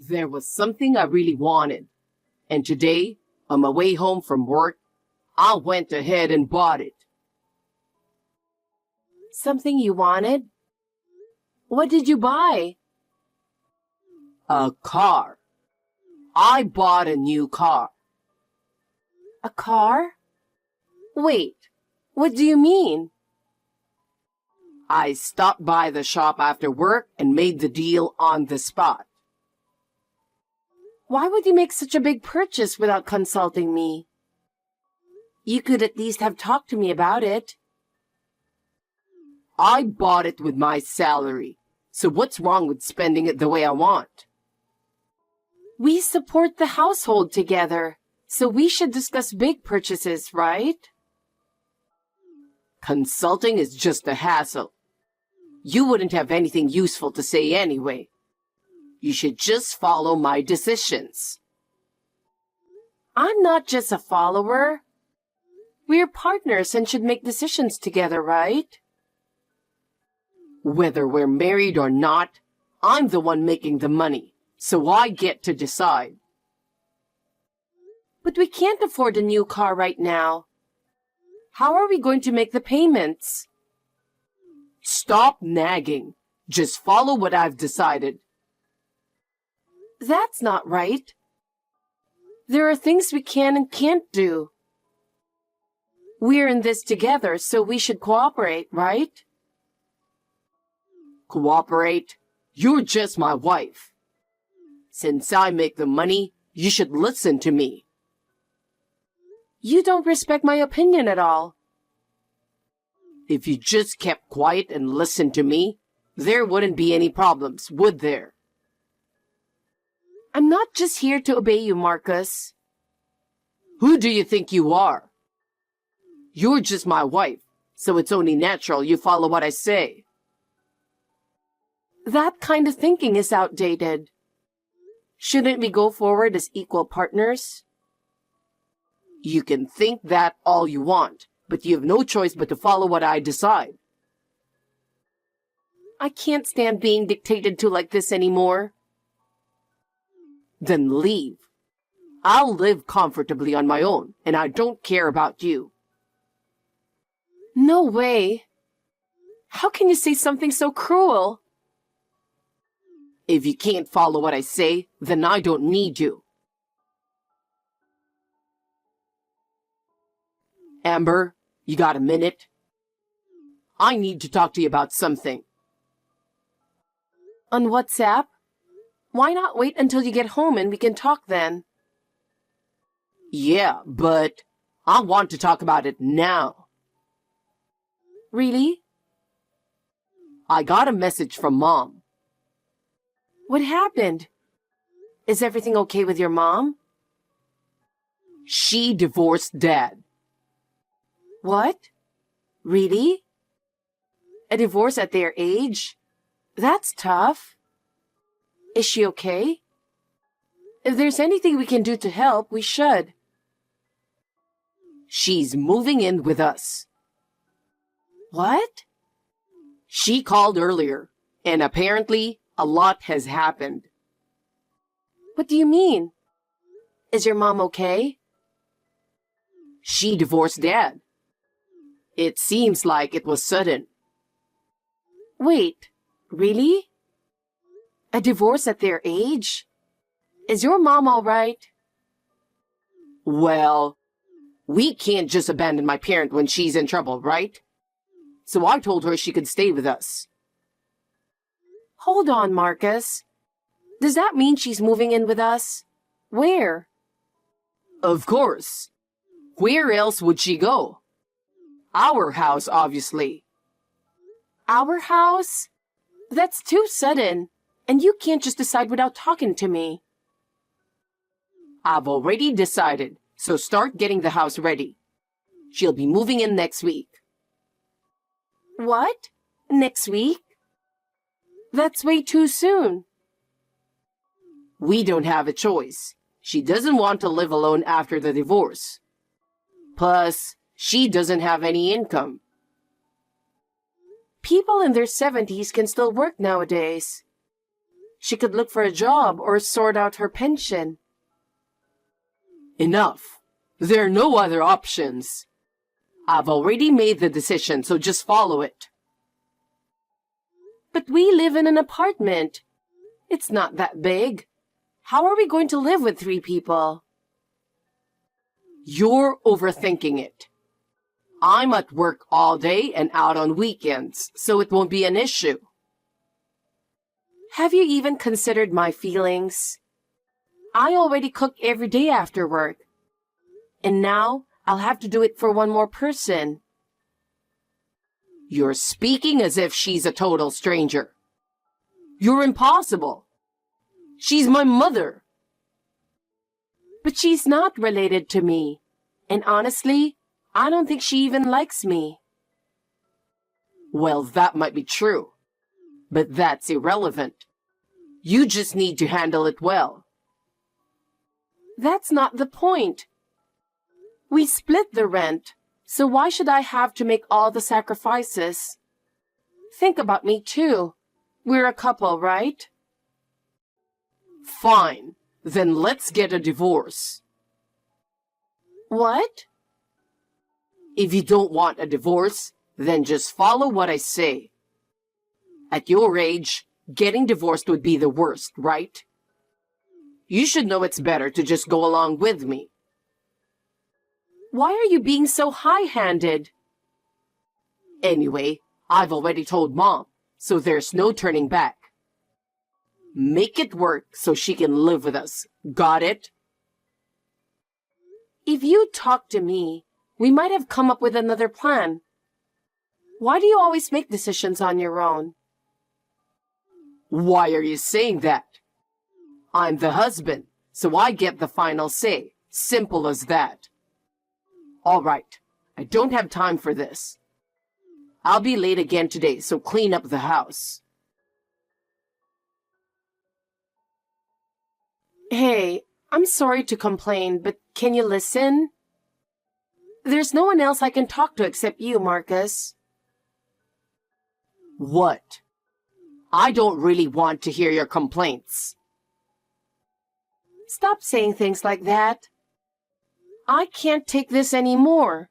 There was something I really wanted, and today, on my way home from work, I went ahead and bought it. Something you wanted? What did you buy? A car. I bought a new car. A car? Wait, what do you mean? I stopped by the shop after work and made the deal on the spot. Why would you make such a big purchase without consulting me? You could at least have talked to me about it. I bought it with my salary, so what's wrong with spending it the way I want? We support the household together, so we should discuss big purchases, right? Consulting is just a hassle. You wouldn't have anything useful to say anyway. You should just follow my decisions. I'm not just a follower. We're partners and should make decisions together, right? Whether we're married or not, I'm the one making the money, so I get to decide. But we can't afford a new car right now. How are we going to make the payments? Stop nagging. Just follow what I've decided. That's not right. There are things we can and can't do. We're in this together, so we should cooperate, right? Cooperate? You're just my wife. Since I make the money, you should listen to me. You don't respect my opinion at all. If you just kept quiet and listened to me, there wouldn't be any problems, would there? I'm not just here to obey you, Marcus. Who do you think you are? You're just my wife, so it's only natural you follow what I say. That kind of thinking is outdated. Shouldn't we go forward as equal partners? You can think that all you want, but you have no choice but to follow what I decide. I can't stand being dictated to like this anymore. Then leave. I'll live comfortably on my own, and I don't care about you. No way. How can you say something so cruel? If you can't follow what I say, then I don't need you. Amber, you got a minute? I need to talk to you about something. On WhatsApp? Why not wait until you get home and we can talk then? Yeah, but I want to talk about it now. Really? I got a message from Mom. What happened? Is everything okay with your mom? She divorced Dad. What? Really? A divorce at their age? That's tough. Is she okay? If there's anything we can do to help, we should. She's moving in with us. What? She called earlier, and apparently a lot has happened. What do you mean? Is your mom okay? She divorced Dad. It seems like it was sudden. Wait, really? A divorce at their age? Is your mom all right? Well, we can't just abandon my parent when she's in trouble, right? So I told her she could stay with us. Hold on, Marcus. Does that mean she's moving in with us? Where? Of course. Where else would she go? Our house, obviously. Our house? That's too sudden, and you can't just decide without talking to me. I've already decided, so start getting the house ready. She'll be moving in next week. What? Next week? That's way too soon. We don't have a choice. She doesn't want to live alone after the divorce. Plus, she doesn't have any income. People in their 70s can still work nowadays. She could look for a job or sort out her pension. Enough. There are no other options. I've already made the decision, so just follow it. But we live in an apartment. It's not that big. How are we going to live with 3 people? You're overthinking it. I'm at work all day and out on weekends, so it won't be an issue. Have you even considered my feelings? I already cook every day after work. And now I'll have to do it for one more person. You're speaking as if she's a total stranger. You're impossible. She's my mother. But she's not related to me. And honestly, I don't think she even likes me. Well, that might be true. But that's irrelevant. You just need to handle it well. That's not the point. We split the rent, so why should I have to make all the sacrifices? Think about me too. We're a couple, right? Fine. Then let's get a divorce. What? If you don't want a divorce, then just follow what I say. At your age, getting divorced would be the worst, right? You should know it's better to just go along with me. Why are you being so high-handed? Anyway, I've already told Mom, so there's no turning back. Make it work so she can live with us. Got it? If you'd talked to me, we might have come up with another plan. Why do you always make decisions on your own? Why are you saying that? I'm the husband, so I get the final say. Simple as that. All right, I don't have time for this. I'll be late again today, so clean up the house. Hey, I'm sorry to complain, but can you listen? There's no one else I can talk to except you, Marcus. What? I don't really want to hear your complaints. Stop saying things like that. I can't take this anymore.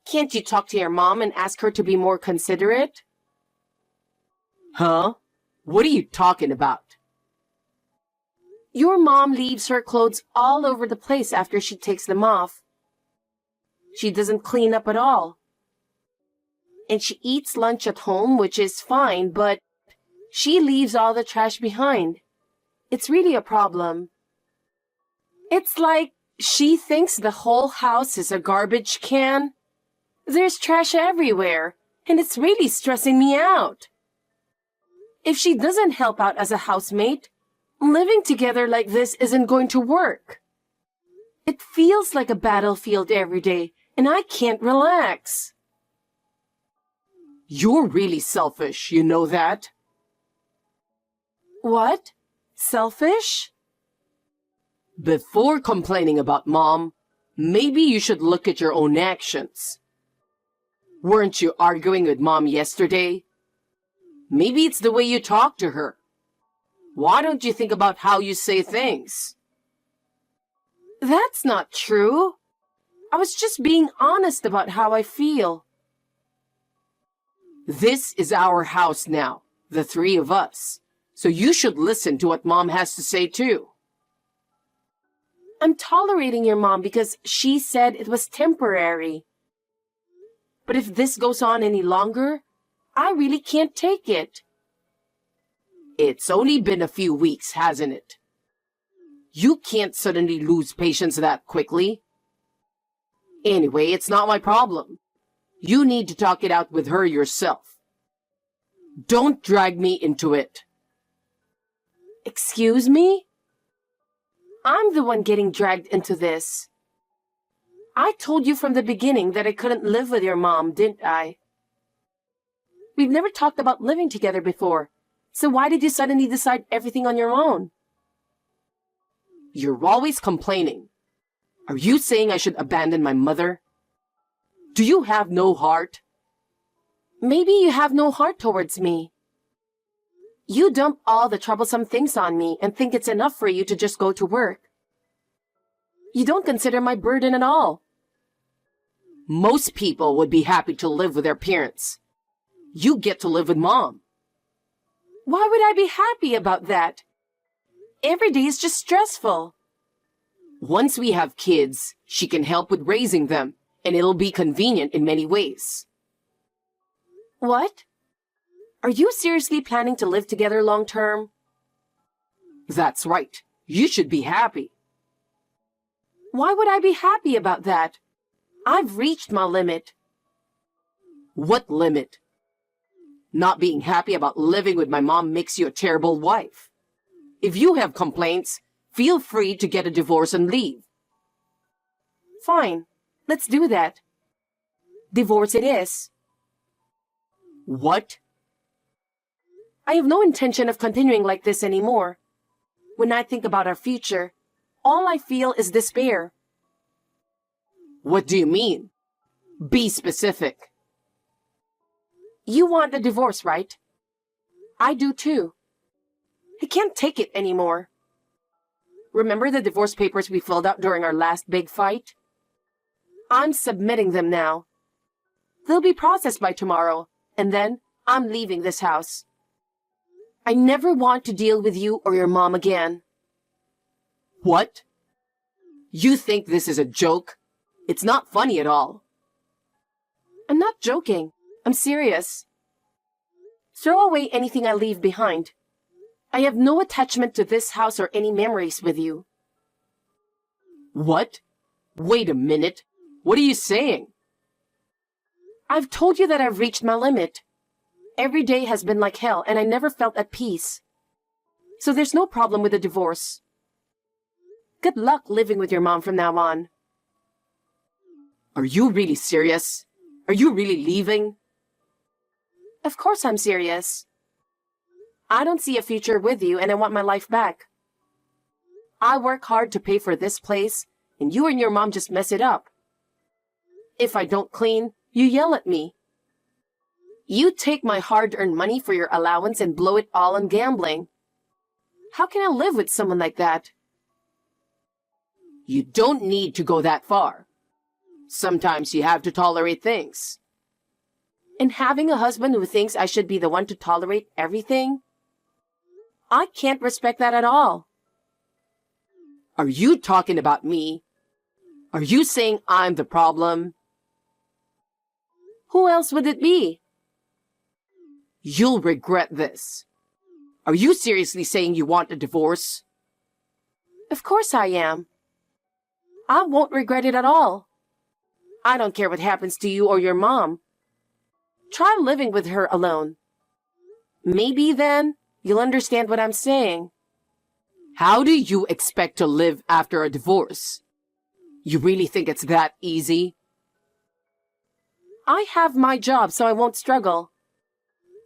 Can't you talk to your mom and ask her to be more considerate? Huh? What are you talking about? Your mom leaves her clothes all over the place after she takes them off. She doesn't clean up at all. And she eats lunch at home, which is fine, but she leaves all the trash behind. It's really a problem. It's like she thinks the whole house is a garbage can. There's trash everywhere, and it's really stressing me out. If she doesn't help out as a housemate, living together like this isn't going to work. It feels like a battlefield every day, and I can't relax. You're really selfish, you know that? What? Selfish? Before complaining about Mom, maybe you should look at your own actions. Weren't you arguing with Mom yesterday? Maybe it's the way you talk to her. Why don't you think about how you say things? That's not true. I was just being honest about how I feel. This is our house now, the 3 of us. So you should listen to what Mom has to say too. I'm tolerating your mom because she said it was temporary. But if this goes on any longer, I really can't take it. It's only been a few weeks, hasn't it? You can't suddenly lose patience that quickly. Anyway, it's not my problem. You need to talk it out with her yourself. Don't drag me into it. Excuse me? I'm the one getting dragged into this. I told you from the beginning that I couldn't live with your mom, didn't I? We've never talked about living together before, so why did you suddenly decide everything on your own? You're always complaining. Are you saying I should abandon my mother? Do you have no heart? Maybe you have no heart towards me. You dump all the troublesome things on me and think it's enough for you to just go to work. You don't consider my burden at all. Most people would be happy to live with their parents. You get to live with Mom. Why would I be happy about that? Every day is just stressful. Once we have kids, she can help with raising them, and it'll be convenient in many ways. What? Are you seriously planning to live together long term? That's right. You should be happy. Why would I be happy about that? I've reached my limit. What limit? Not being happy about living with my mom makes you a terrible wife. If you have complaints, feel free to get a divorce and leave. Fine, let's do that. Divorce it is. What? I have no intention of continuing like this anymore. When I think about our future, all I feel is despair. What do you mean? Be specific. You want a divorce, right? I do too. I can't take it anymore. Remember the divorce papers we filled out during our last big fight? I'm submitting them now. They'll be processed by tomorrow, and then I'm leaving this house. I never want to deal with you or your mom again. What? You think this is a joke? It's not funny at all. I'm not joking. I'm serious. Throw away anything I leave behind. I have no attachment to this house or any memories with you. What? Wait a minute. What are you saying? I've told you that I've reached my limit. Every day has been like hell and I never felt at peace. So there's no problem with a divorce. Good luck living with your mom from now on. Are you really serious? Are you really leaving? Of course I'm serious. I don't see a future with you and I want my life back. I work hard to pay for this place and you and your mom just mess it up. If I don't clean, you yell at me. You take my hard-earned money for your allowance and blow it all on gambling. How can I live with someone like that? You don't need to go that far. Sometimes you have to tolerate things. And having a husband who thinks I should be the one to tolerate everything? I can't respect that at all. Are you talking about me? Are you saying I'm the problem? Who else would it be? You'll regret this. Are you seriously saying you want a divorce? Of course I am. I won't regret it at all. I don't care what happens to you or your mom. Try living with her alone. Maybe then you'll understand what I'm saying. How do you expect to live after a divorce? You really think it's that easy? I have my job, so I won't struggle.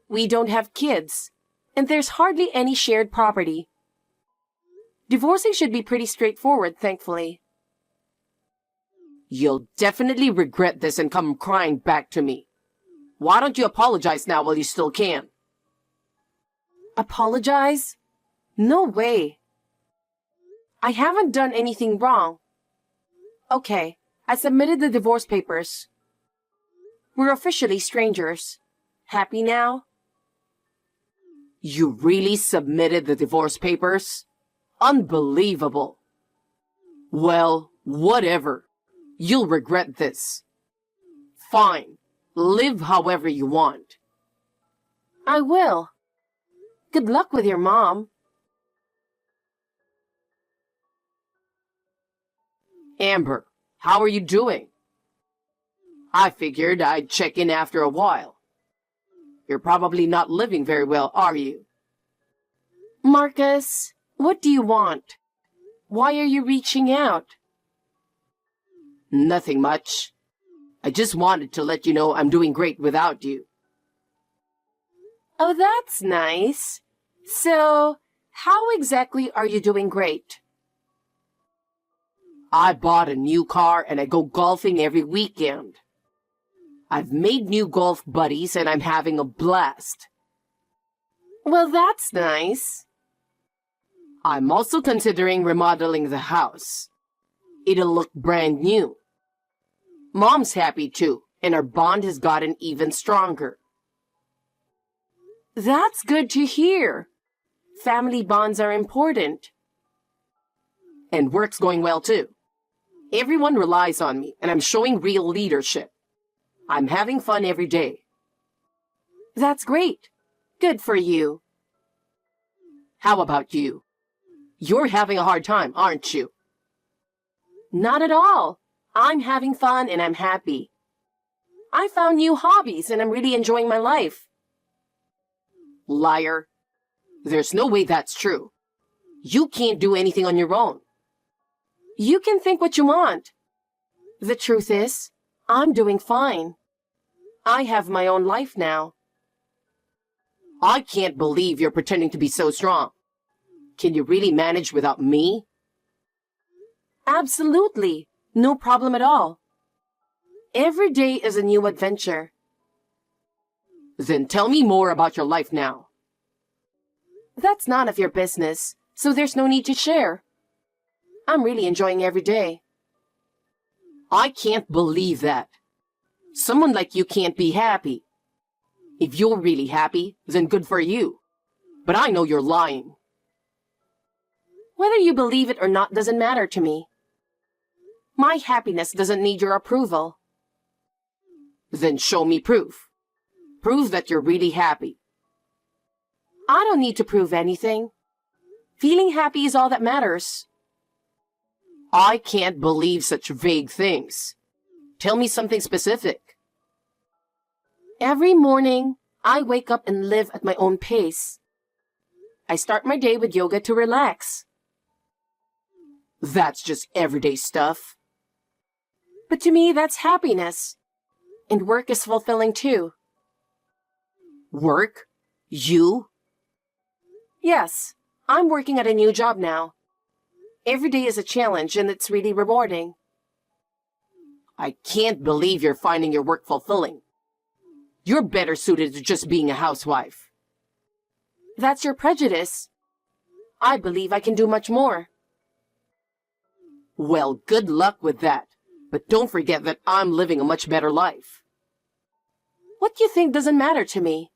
We don't have kids, and there's hardly any shared property. Divorcing should be pretty straightforward, thankfully. You'll definitely regret this and come crying back to me. Why don't you apologize now while you still can? Apologize? No way. I haven't done anything wrong. Okay, I submitted the divorce papers. We're officially strangers. Happy now? You really submitted the divorce papers? Unbelievable. Well, whatever. You'll regret this. Fine. Live however you want. I will. Good luck with your mom. Amber, how are you doing? I figured I'd check in after a while. You're probably not living very well, are you? Marcus, what do you want? Why are you reaching out? Nothing much. I just wanted to let you know I'm doing great without you. Oh, that's nice. So, how exactly are you doing great? I bought a new car and I go golfing every weekend. I've made new golf buddies and I'm having a blast. Well, that's nice. I'm also considering remodeling the house. It'll look brand new. Mom's happy too, and our bond has gotten even stronger. That's good to hear. Family bonds are important. And work's going well too. Everyone relies on me, and I'm showing real leadership. I'm having fun every day. That's great. Good for you. How about you? You're having a hard time, aren't you? Not at all. I'm having fun and I'm happy. I found new hobbies and I'm really enjoying my life. Liar. There's no way that's true. You can't do anything on your own. You can think what you want. The truth is, I'm doing fine. I have my own life now. I can't believe you're pretending to be so strong. Can you really manage without me? Absolutely. No problem at all. Every day is a new adventure. Then tell me more about your life now. That's none of your business, so there's no need to share. I'm really enjoying every day. I can't believe that. Someone like you can't be happy. If you're really happy, then good for you. But I know you're lying. Whether you believe it or not doesn't matter to me. My happiness doesn't need your approval. Then show me proof. Prove that you're really happy. I don't need to prove anything. Feeling happy is all that matters. I can't believe such vague things. Tell me something specific. Every morning, I wake up and live at my own pace. I start my day with yoga to relax. That's just everyday stuff. But to me, that's happiness. And work is fulfilling too. Work? You? Yes, I'm working at a new job now. Every day is a challenge and it's really rewarding. I can't believe you're finding your work fulfilling. You're better suited to just being a housewife. That's your prejudice. I believe I can do much more. Well, good luck with that. But don't forget that I'm living a much better life. What you think doesn't matter to me.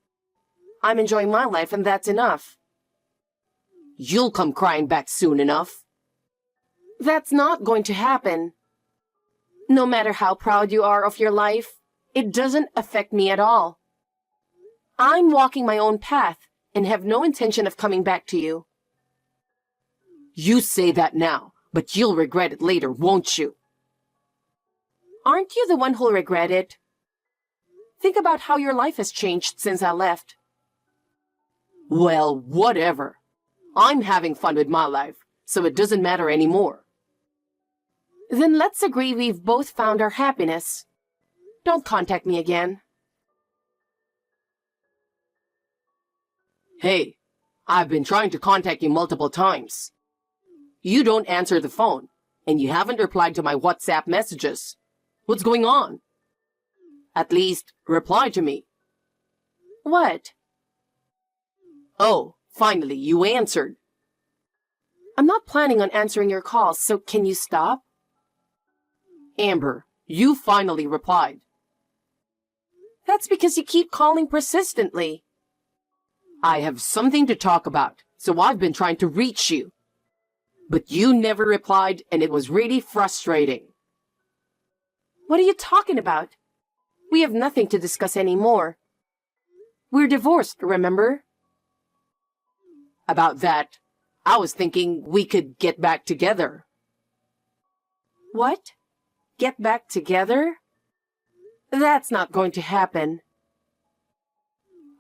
I'm enjoying my life and that's enough. You'll come crying back soon enough. That's not going to happen. No matter how proud you are of your life, it doesn't affect me at all. I'm walking my own path and have no intention of coming back to you. You say that now, but you'll regret it later, won't you? Aren't you the one who'll regret it? Think about how your life has changed since I left. Well, whatever. I'm having fun with my life, so it doesn't matter anymore. Then let's agree we've both found our happiness. Don't contact me again. Hey, I've been trying to contact you multiple times. You don't answer the phone, and you haven't replied to my WhatsApp messages. What's going on? At least, reply to me. What? Oh, finally, you answered. I'm not planning on answering your calls, so can you stop? Amber, you finally replied. That's because you keep calling persistently. I have something to talk about, so I've been trying to reach you. But you never replied, and it was really frustrating. What are you talking about? We have nothing to discuss anymore. We're divorced, remember? About that, I was thinking we could get back together. What? Get back together? That's not going to happen.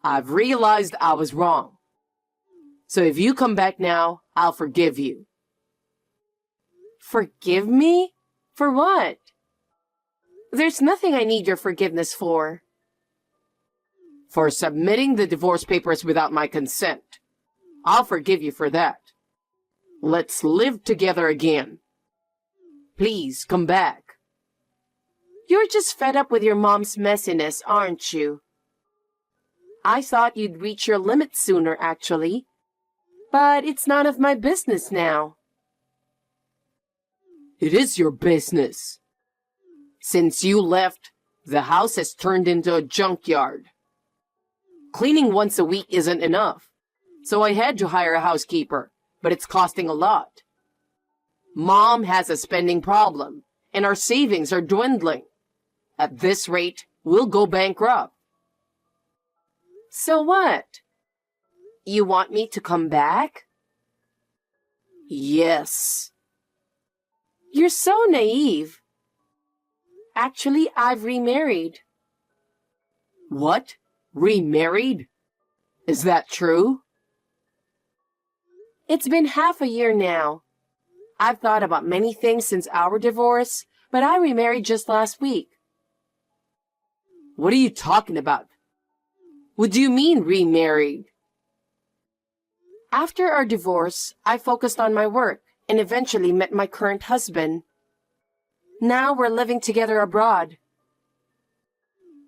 I've realized I was wrong. So if you come back now, I'll forgive you. Forgive me? For what? There's nothing I need your forgiveness for. For submitting the divorce papers without my consent. I'll forgive you for that. Let's live together again. Please come back. You're just fed up with your mom's messiness, aren't you? I thought you'd reach your limit sooner, actually. But it's none of my business now. It is your business. Since you left, the house has turned into a junkyard. Cleaning once a week isn't enough, so I had to hire a housekeeper, but it's costing a lot. Mom has a spending problem, and our savings are dwindling. At this rate, we'll go bankrupt. So what? You want me to come back? Yes. You're so naive. Actually, I've remarried. What? Remarried? Is that true? It's been half a year now. I've thought about many things since our divorce, but I remarried just last week. What are you talking about? What do you mean remarried? After our divorce, I focused on my work and eventually met my current husband. Now we're living together abroad.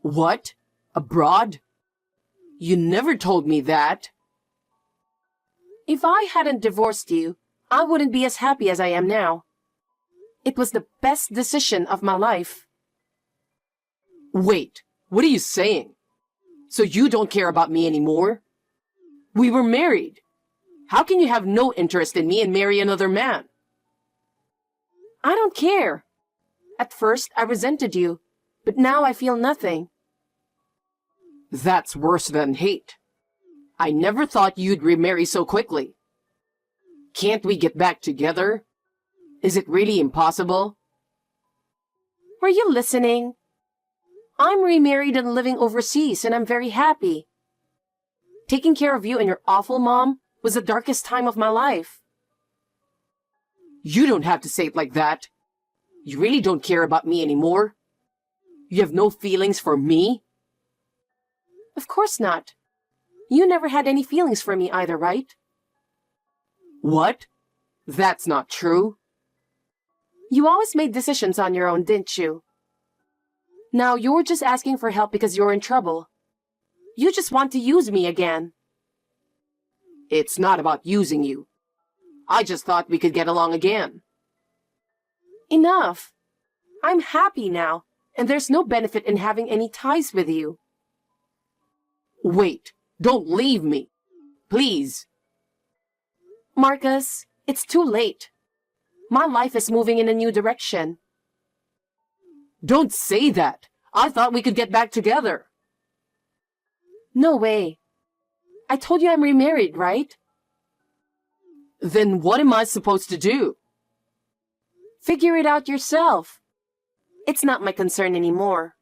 What? Abroad? You never told me that. If I hadn't divorced you, I wouldn't be as happy as I am now. It was the best decision of my life. Wait, what are you saying? So you don't care about me anymore? We were married. How can you have no interest in me and marry another man? I don't care. At first, I resented you, but now I feel nothing. That's worse than hate. I never thought you'd remarry so quickly. Can't we get back together? Is it really impossible? Were you listening? I'm remarried and living overseas, and I'm very happy. Taking care of you and your awful mom was the darkest time of my life. You don't have to say it like that. You really don't care about me anymore? You have no feelings for me? Of course not. You never had any feelings for me either, right? What? That's not true. You always made decisions on your own, didn't you? Now you're just asking for help because you're in trouble. You just want to use me again. It's not about using you. I just thought we could get along again. Enough. I'm happy now, and there's no benefit in having any ties with you. Wait, don't leave me. Please. Marcus, it's too late. My life is moving in a new direction. Don't say that. I thought we could get back together. No way. I told you I'm remarried, right? Then what am I supposed to do? Figure it out yourself. It's not my concern anymore.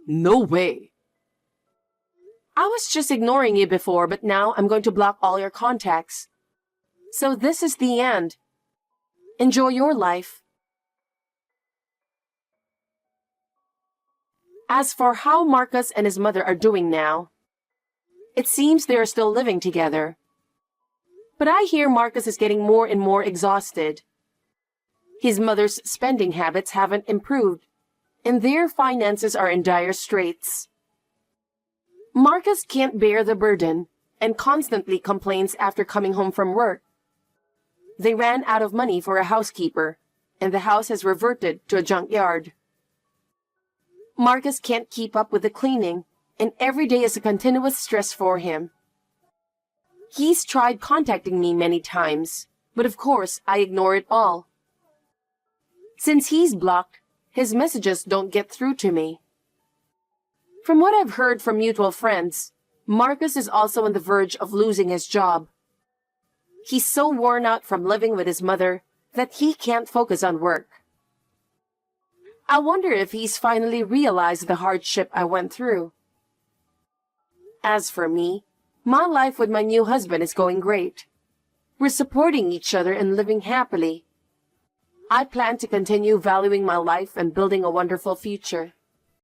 No way. I was just ignoring you before, but now I'm going to block all your contacts. So this is the end. Enjoy your life. As for how Marcus and his mother are doing now, it seems they are still living together. But I hear Marcus is getting more and more exhausted. His mother's spending habits haven't improved, and their finances are in dire straits. Marcus can't bear the burden and constantly complains after coming home from work. They ran out of money for a housekeeper, and the house has reverted to a junkyard. Marcus can't keep up with the cleaning, and every day is a continuous stress for him. He's tried contacting me many times, but of course I ignore it all. Since he's blocked, his messages don't get through to me. From what I've heard from mutual friends, Marcus is also on the verge of losing his job. He's so worn out from living with his mother that he can't focus on work. I wonder if he's finally realized the hardship I went through. As for me, my life with my new husband is going great. We're supporting each other and living happily. I plan to continue valuing my life and building a wonderful future.